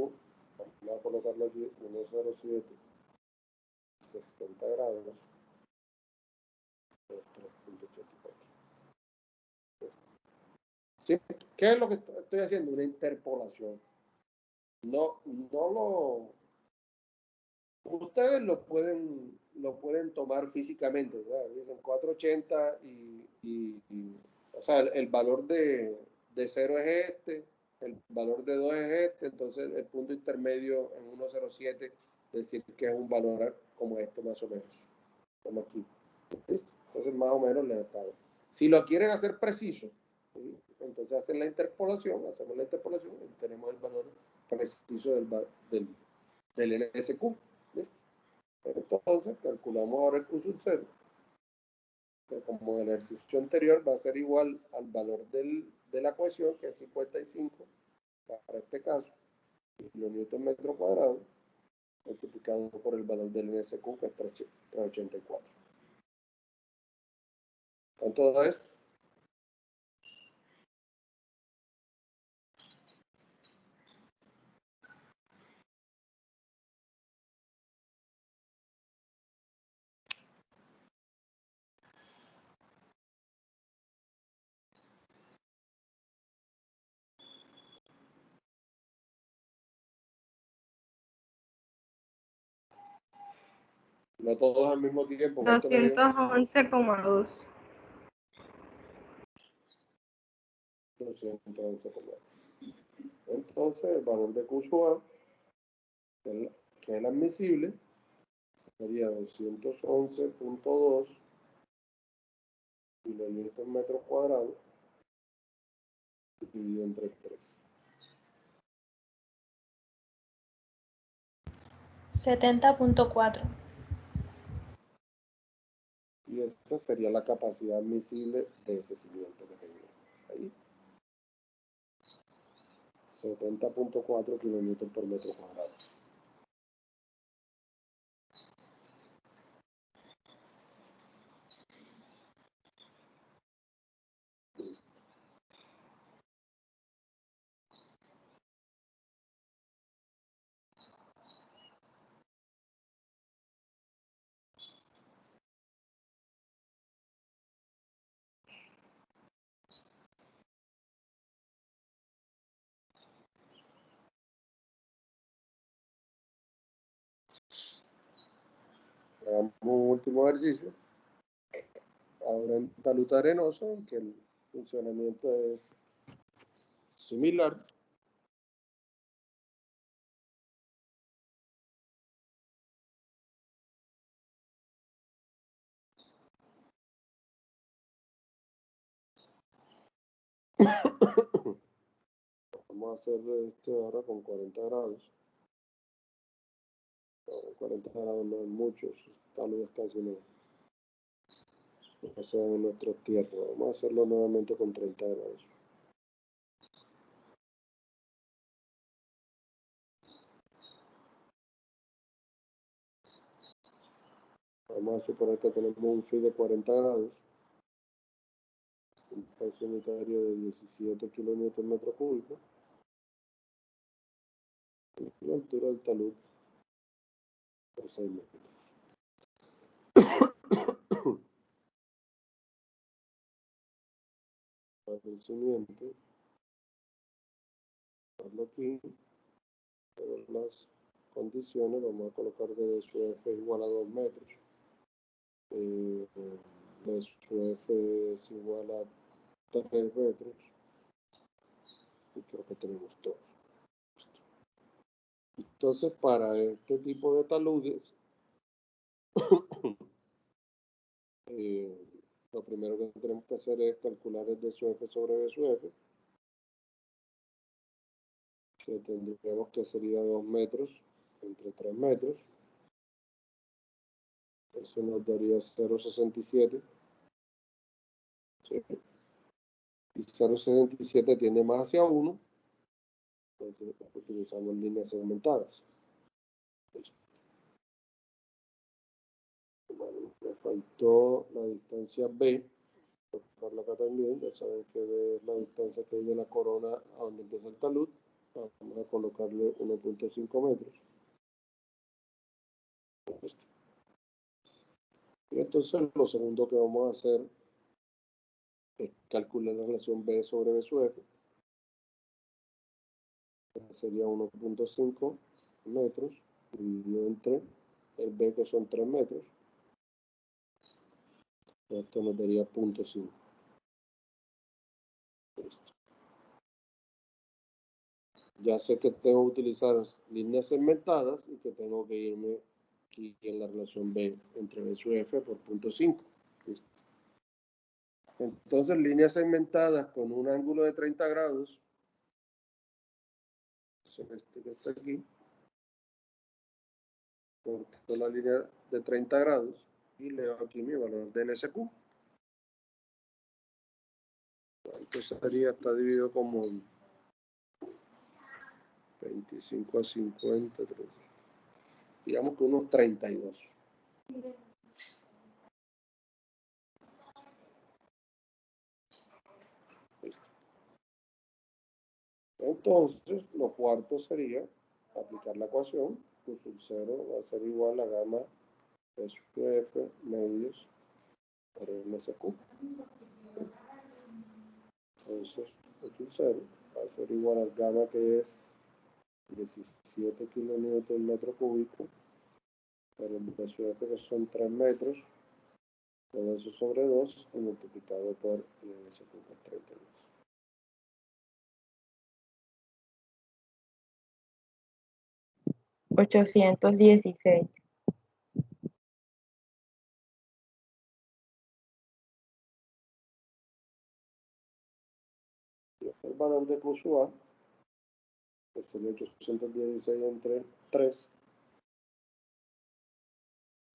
vamos a colocarlo aquí, 1.07, 60 grados, 3.84. ¿Sí? ¿Qué es lo que estoy haciendo? Una interpolación. No lo... Ustedes lo pueden tomar físicamente, ¿verdad? Dicen 480 o sea, el valor de 0 es este, el valor de 2 es este, entonces el punto intermedio en 1.07, decir que es un valor como este más o menos, como aquí. ¿Listo? Entonces más o menos les está. Si lo quieren hacer preciso, ¿sí? Entonces hacemos la interpolación y tenemos el valor preciso del NSQ. ¿Listo? Entonces calculamos ahora el Q sub 0, que como en el ejercicio anterior va a ser igual al valor de la ecuación, que es 55 para este caso, kilonewton metro cuadrado, multiplicado por el valor del NSQ, que es 384. ¿Cuánto da esto? No todos al mismo tiempo. ¿Cuánto le dio? 211,2. 211,2. Entonces, el valor de Q sub A, que es el admisible, sería 211.2 kilonewton metro cuadrado dividido entre 3. 70.4. Y esa sería la capacidad admisible de ese cimiento que tengo ahí. 70.4 kilonewton por metro cuadrado. Listo. Hagamos un último ejercicio. Ahora en talud arenoso, en que el funcionamiento es similar. Vamos a hacer este ahora con 40 grados. 40 grados no es mucho, talud es casi no. O sea, en nuestra tierra. Vamos a hacerlo nuevamente con 30 grados. Vamos a suponer que tenemos un FI de 40 grados, un peso unitario de 17 kilonewton metro cúbico, y la altura del talud por 6 metros. Para el cimiento, aquí, todas las condiciones, vamos a colocar que de su F es igual a 2 metros. De su F es igual a 3 metros. Y creo que tenemos todo. Entonces, para este tipo de taludes, lo primero que tenemos que hacer es calcular el DSUF sobre BSUF, que tendríamos que sería 2 metros entre 3 metros. Eso nos daría 0.67 ¿sí? Y 0,67 tiende más hacia 1, entonces utilizamos líneas segmentadas. Bueno, me faltó la distancia B, voy a colocarla acá también, ya saben que B es la distancia que hay de la corona a donde empieza el talud, vamos a colocarle 1.5 metros. Y entonces lo segundo que vamos a hacer es calcular la relación B sobre B sub F. Sería 1.5 metros dividido entre el B, que son 3 metros. Esto nos daría 0.5. Listo. Ya sé que tengo que utilizar líneas segmentadas y que tengo que irme aquí en la relación B entre B sub F por 0.5. Listo. Entonces, líneas segmentadas con un ángulo de 30 grados. Este que está aquí. Corto la línea de 30 grados y leo aquí mi valor de NSQ. ¿Cuánto sería? Está dividido como 25 a 50, 30. Digamos que unos 32. Listo. Entonces, lo cuarto sería aplicar la ecuación. Q sub 0 va a ser igual a gamma S sub F medios por NSQ. Entonces, Q sub 0 va a ser igual al gamma, que es 17 kilonewton metro cúbico, por el B sub F, que son 3 metros, todo eso sobre 2 y multiplicado por el NSQ, que es 32. $816. El valor de Q sub A, que sería 816 entre 3,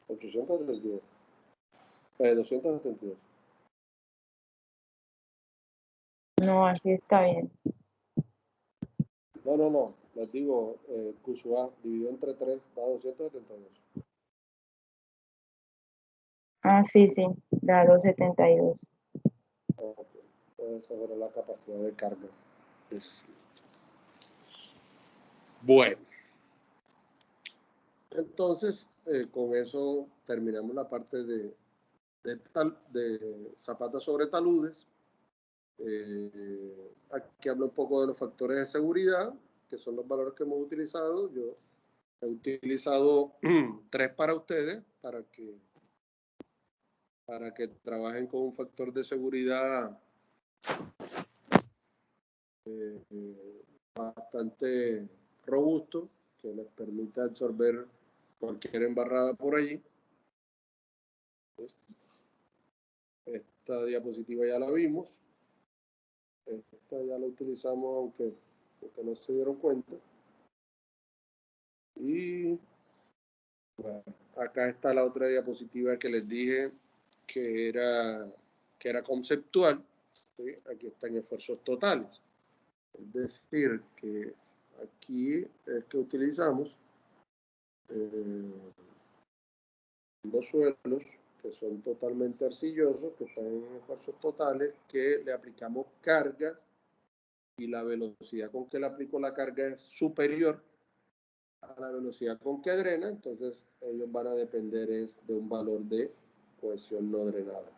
832. 272. No, así está bien. No. Les digo, Q sub A dividido entre 3 da 272. Ah, sí, da 272. Okay. Esa era la capacidad de carga. Bueno. Entonces, con eso terminamos la parte de zapatas sobre taludes. Aquí hablo un poco de los factores de seguridad, que son los valores que hemos utilizado. Yo he utilizado 3 para ustedes, para que trabajen con un factor de seguridad bastante robusto, que les permita absorber cualquier embarrada por allí. Esta diapositiva ya la vimos. Esta ya la utilizamos, aunque no se dieron cuenta. Y bueno, acá está la otra diapositiva que les dije que era conceptual. ¿Sí? Aquí están esfuerzos totales. Es decir, que aquí es que utilizamos los suelos que son totalmente arcillosos, que están en esfuerzos totales, que le aplicamos carga y la velocidad con que le aplico la carga es superior a la velocidad con que drena, entonces ellos van a depender de un valor de cohesión no drenada.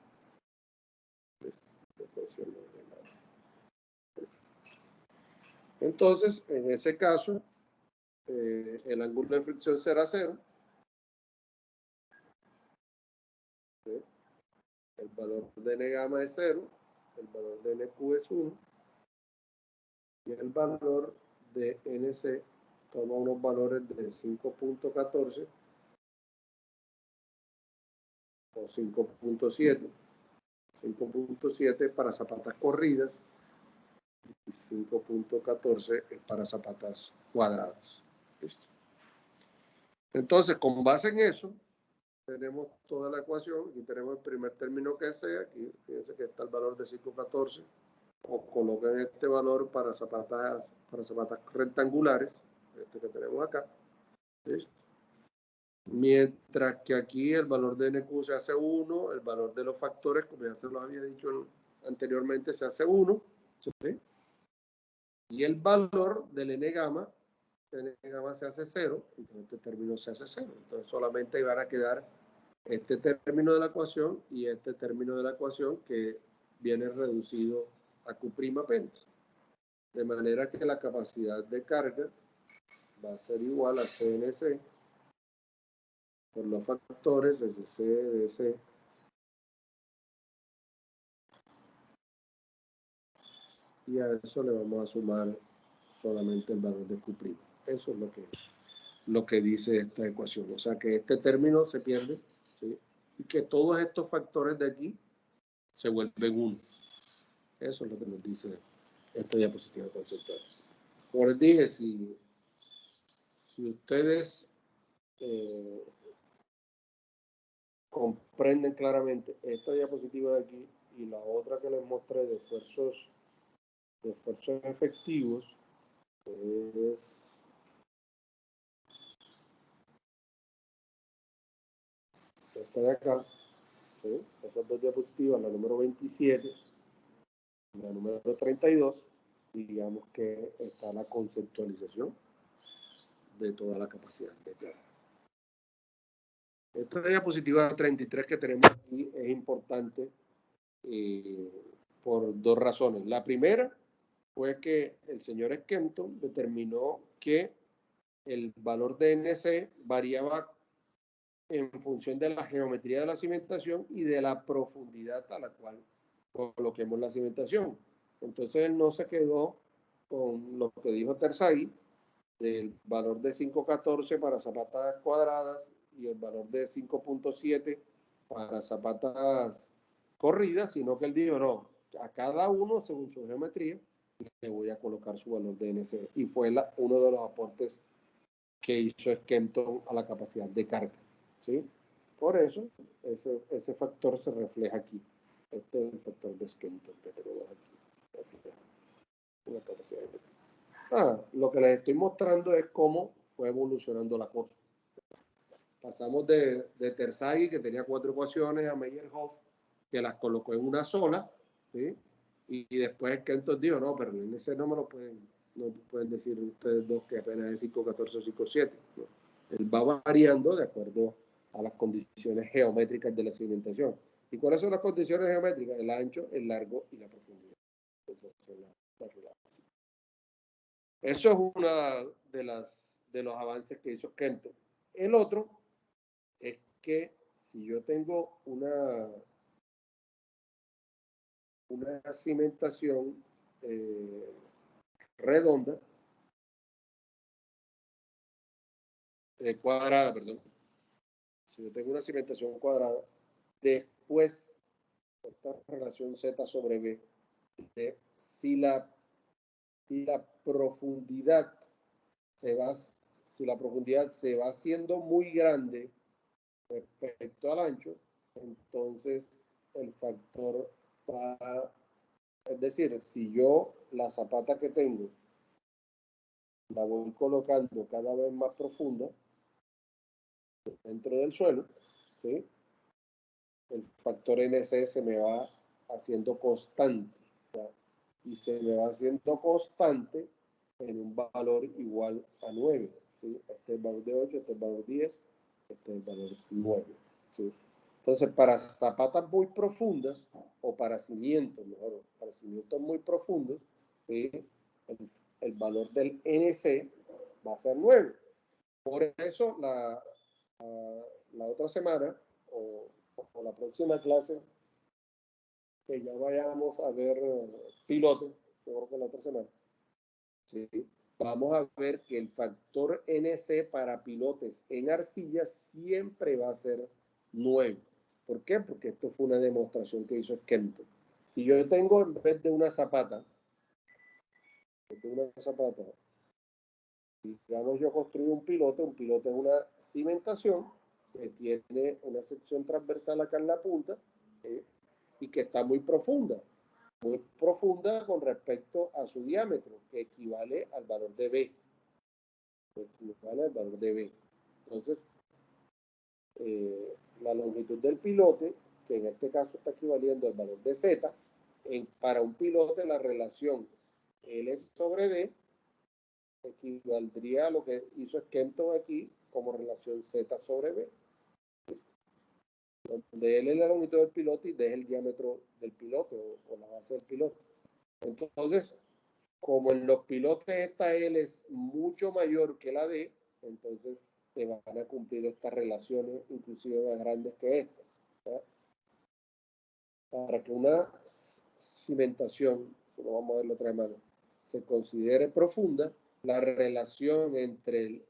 Entonces, en ese caso, el ángulo de fricción será 0. ¿Sí? El valor de N gamma es 0, el valor de NQ es 1, y el valor de NC toma unos valores de 5.14 o 5.7. 5.7 para zapatas corridas y 5.14 es para zapatas cuadradas. ¿Listo? Entonces, con base en eso, tenemos toda la ecuación. Aquí tenemos el primer término que sea. Aquí fíjense que está el valor de 514. O coloquen este valor para zapatas rectangulares, este que tenemos acá. ¿Listo? Mientras que aquí el valor de NQ se hace 1, el valor de los factores, como ya se los había dicho anteriormente, se hace 1. ¿Sí? Y el valor del N gamma se hace 0, entonces este término se hace 0. Entonces solamente van a quedar este término de la ecuación y este término de la ecuación que viene reducido a Q' apenas. De manera que la capacidad de carga va a ser igual a CNC por los factores SC, DC, y a eso le vamos a sumar solamente el valor de Q'. Eso es lo que dice esta ecuación. O sea que este término se pierde, ¿sí? Y que todos estos factores de aquí se vuelven 1. Eso es lo que nos dice esta diapositiva conceptual. Como les dije, si ustedes comprenden claramente esta diapositiva de aquí y la otra que les mostré de esfuerzos efectivos, es esta de acá, ¿sí? Esas dos diapositivas, la número 27 y la número 32, digamos que está la conceptualización de toda la capacidad de carga. Esta diapositiva 33 que tenemos aquí es importante por dos razones. La primera fue que el señor Skempton determinó que el valor de NC variaba en función de la geometría de la cimentación y de la profundidad a la cual coloquemos la cimentación. Entonces él no se quedó con lo que dijo Terzaghi, del valor de 5.14 para zapatas cuadradas y el valor de 5.7 para zapatas corridas, sino que él dijo, no, a cada uno según su geometría le voy a colocar su valor de NC. Y fue uno de los aportes que hizo Skempton a la capacidad de carga, ¿sí? Por eso ese factor se refleja aquí. Este es el factor de Skempton que tenemos aquí. Una capacidad de carga. Lo que les estoy mostrando es cómo fue evolucionando la cosa. Pasamos de Terzaghi, que tenía 4 ecuaciones, a Meyerhoff, que las colocó en una sola, ¿sí? Y después Skempton dijo, no, pero en ese no me lo pueden decir ustedes dos que apenas es 5.14 o 5.7. ¿No? Él va variando de acuerdo a las condiciones geométricas de la cimentación. ¿Y cuáles son las condiciones geométricas? El ancho, el largo y la profundidad. Eso es una de los avances que hizo Skempton. El otro es que si yo tengo una cimentación redonda, cuadrada, perdón. Si yo tengo una cimentación cuadrada, después esta relación Z sobre B, si la profundidad se va haciendo muy grande respecto al ancho, entonces el factor va, es decir, si yo la zapata que tengo la voy colocando cada vez más profunda dentro del suelo, ¿sí? El factor NC se me va haciendo constante, ¿ya? Y se me va haciendo constante en un valor igual a 9, ¿sí? Este es el valor de 8, este es el valor 10, este es el valor 9, ¿sí? Entonces, para zapatas muy profundas, o para cimientos, mejor, para cimientos muy profundos, ¿sí? el valor del NC va a ser 9. Por eso, la otra semana, o la próxima clase, que ya vayamos a ver piloto, mejor que la otra semana, ¿sí? Vamos a ver que el factor NC para pilotes en arcilla siempre va a ser 9. ¿Por qué? Porque esto fue una demostración que hizo Skempton. Si yo tengo en vez de una zapata, digamos yo construyo un pilote es una cimentación, que tiene una sección transversal acá en la punta, y que está muy profunda con respecto a su diámetro, que equivale al valor de B. Entonces, la longitud del pilote, que en este caso está equivaliendo al valor de Z, para un pilote la relación L sobre D equivaldría a lo que hizo Skempton aquí como relación Z sobre B, donde L es la longitud del pilote y D es el diámetro del pilote o la base del pilote. Entonces, como en los pilotes esta L es mucho mayor que la D, entonces se van a cumplir estas relaciones inclusive más grandes que estas, ¿verdad? Para que una cimentación, lo vamos a ver de otra manera, se considere profunda, la relación entre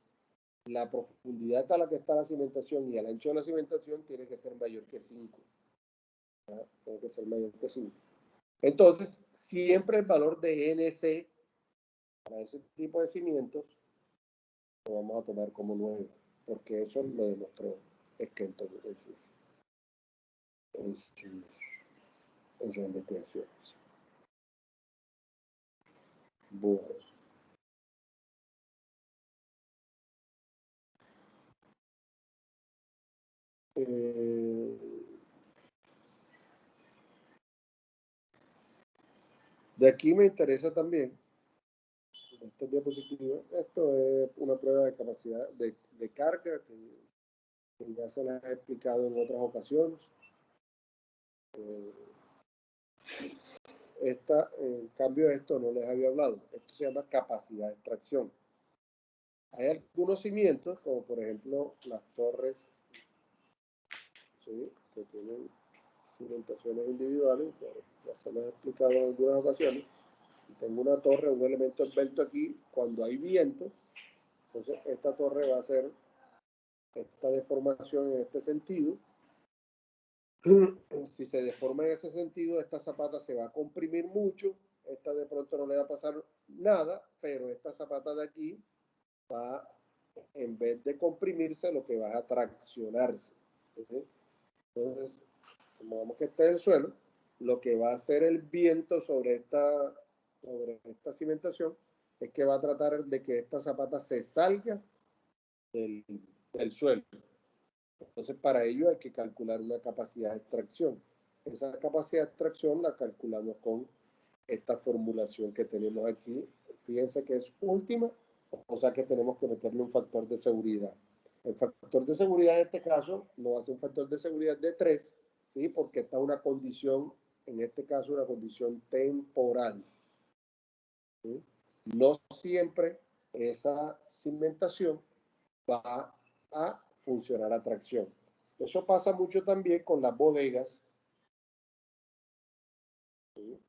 la profundidad a la que está la cimentación y el ancho de la cimentación tiene que ser mayor que 5. Tiene que ser mayor que 5. Entonces, siempre el valor de NC para ese tipo de cimientos lo vamos a tomar como 9, porque eso lo demostró Skempton en sus investigaciones. Bueno. De aquí me interesa también, esta diapositiva, esto es una prueba de capacidad de carga que ya se la he explicado en otras ocasiones. En cambio, esto no les había hablado. Esto se llama capacidad de extracción. Hay algunos cimientos, como por ejemplo las torres, ¿sí?, que tienen cimentaciones individuales, ya se las he explicado en algunas ocasiones. Tengo una torre, un elemento esbelto aquí, cuando hay viento, entonces esta torre va a hacer esta deformación en este sentido. Si se deforma en ese sentido, esta zapata se va a comprimir mucho, esta de pronto no le va a pasar nada, pero esta zapata de aquí va, en vez de comprimirse, lo que va a traccionarse. ¿Sí? Entonces, como vemos que está en el suelo, lo que va a hacer el viento sobre esta cimentación es que va a tratar de que esta zapata se salga del suelo. Entonces, para ello hay que calcular una capacidad de extracción. Esa capacidad de extracción la calculamos con esta formulación que tenemos aquí. Fíjense que es última, o sea que tenemos que meterle un factor de seguridad. El factor de seguridad en este caso no va a ser un factor de seguridad de 3, ¿sí?, porque está una condición, en este caso una condición temporal. ¿Sí? No siempre esa cimentación va a funcionar a tracción. Eso pasa mucho también con las bodegas. ¿Sí?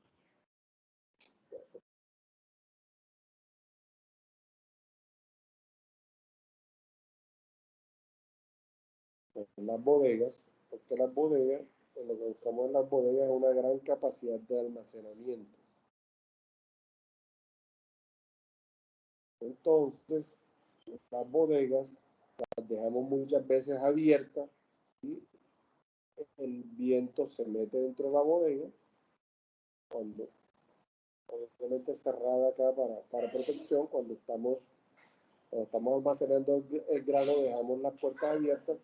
En las bodegas, porque las bodegas, lo que buscamos en las bodegas es una gran capacidad de almacenamiento. Entonces, las bodegas las dejamos muchas veces abiertas y el viento se mete dentro de la bodega, cuando obviamente cerrada acá para protección, cuando estamos almacenando el grano, dejamos las puertas abiertas.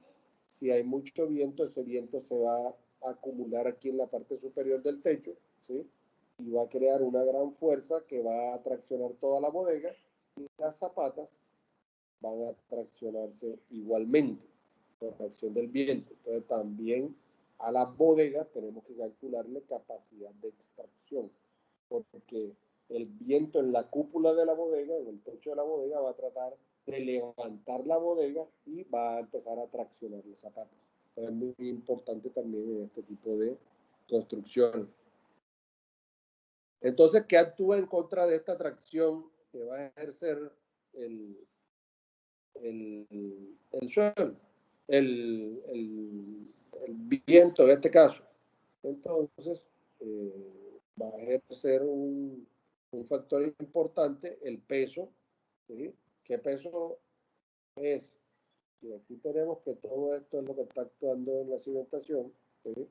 Si hay mucho viento, ese viento se va a acumular aquí en la parte superior del techo, ¿sí?, y va a crear una gran fuerza que va a traccionar toda la bodega, y las zapatas van a traccionarse igualmente por la acción del viento. Entonces también a las bodegas tenemos que calcularle capacidad de extracción, porque el viento en la cúpula de la bodega, en el techo de la bodega, va a tratar de levantar la bodega y va a empezar a traccionar los zapatos. Entonces es muy importante también en este tipo de construcción. Entonces, ¿qué actúa en contra de esta tracción que va a ejercer el suelo, el viento en este caso? Entonces, va a ejercer un factor importante, el peso. ¿Sí? ¿Qué peso es? Si aquí tenemos que todo esto es lo que está actuando en la cimentación, ¿sí?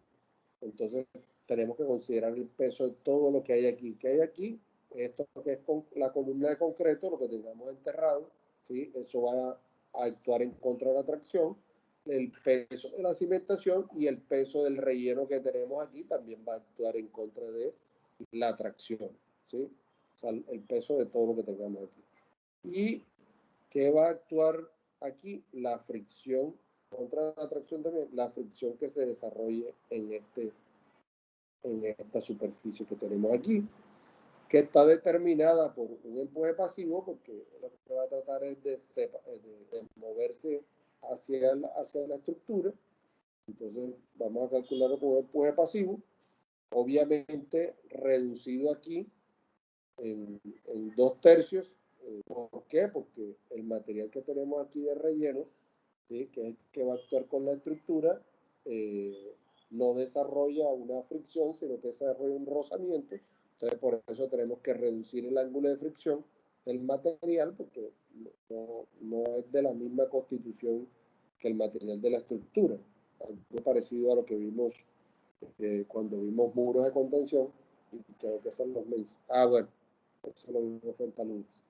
Entonces tenemos que considerar el peso de todo lo que hay aquí. ¿Qué hay aquí? Esto que es con la columna de concreto, lo que tengamos enterrado, ¿sí? Eso va a actuar en contra de la tracción. El peso de la cimentación y el peso del relleno que tenemos aquí también va a actuar en contra de la tracción, ¿sí? O sea, el peso de todo lo que tengamos aquí. ¿Y qué va a actuar aquí? La fricción contra la tracción también, la fricción que se desarrolle en esta superficie que tenemos aquí, que está determinada por un empuje pasivo, porque lo que va a tratar es de moverse hacia la estructura. Entonces vamos a calcularlo con un empuje pasivo, obviamente reducido aquí en 2/3. ¿Por qué? Porque el material que tenemos aquí de relleno, ¿sí? Que es el que va a actuar con la estructura, no desarrolla una fricción, sino que desarrolla un rozamiento. Entonces, por eso tenemos que reducir el ángulo de fricción del material, porque no es de la misma constitución que el material de la estructura. Algo parecido a lo que vimos cuando vimos muros de contención, y creo que son los meses. Bueno, eso lo vimos frente a Lunes.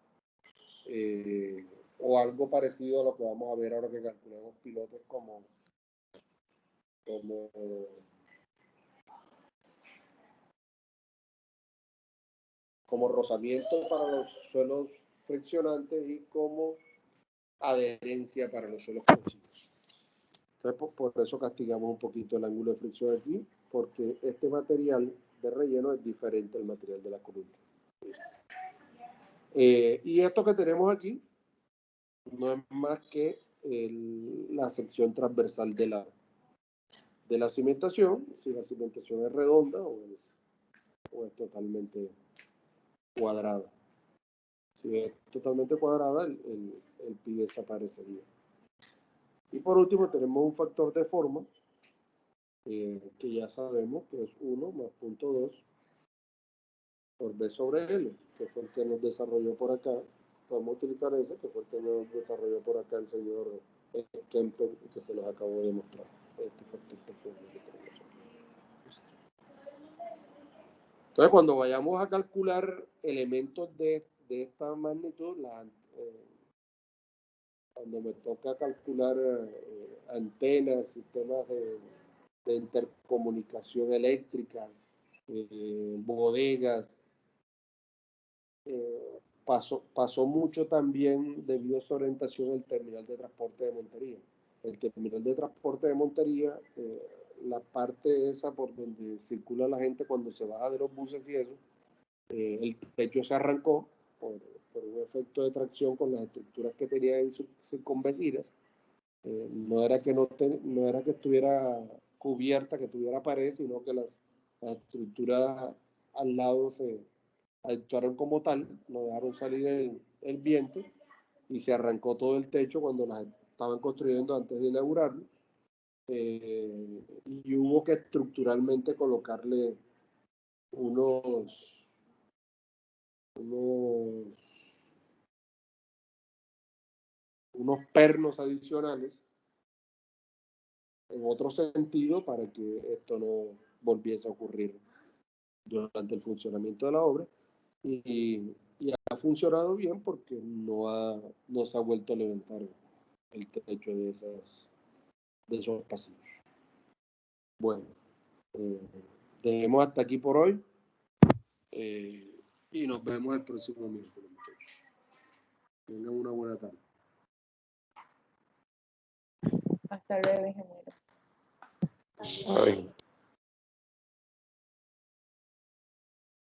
O algo parecido a lo que vamos a ver ahora que calculemos pilotes como rozamiento para los suelos friccionantes y como adherencia para los suelos flexivos. Entonces, por eso castigamos un poquito el ángulo de fricción aquí, porque este material de relleno es diferente al material de la columna. Y esto que tenemos aquí no es más que la sección transversal de la cimentación, si la cimentación es redonda o es totalmente cuadrada. Si es totalmente cuadrada, el pi desaparecería. Y por último tenemos un factor de forma, que ya sabemos que es 1 más 0.2 por B sobre L, que fue el que nos desarrolló por acá. Podemos utilizar ese, que fue el que nos desarrolló por acá el señor Kempton, que se los acabo de mostrar. Este factor de forma que tenemos aquí. Entonces, cuando vayamos a calcular elementos de esta magnitud, cuando me toca calcular antenas, sistemas de intercomunicación eléctrica, bodegas, pasó mucho también debido a su orientación el terminal de transporte de Montería. El terminal de transporte de Montería, la parte esa por donde circula la gente cuando se baja de los buses y eso, el techo se arrancó por un efecto de tracción con las estructuras que tenía ahí circunvecinas. No era que estuviera cubierta, que tuviera pared, sino que las estructuras al lado se actuaron como tal, no dejaron salir el viento y se arrancó todo el techo cuando las estaban construyendo antes de inaugurarlo. Y hubo que estructuralmente colocarle unos pernos adicionales en otro sentido para que esto no volviese a ocurrir durante el funcionamiento de la obra, y ha funcionado bien porque no se ha vuelto a levantar el techo de esos pasillos. Bueno, dejemos hasta aquí por hoy, y nos vemos el próximo miércoles, muchachos. Tengan una buena tarde. Hasta luego, ingeniero. Ay.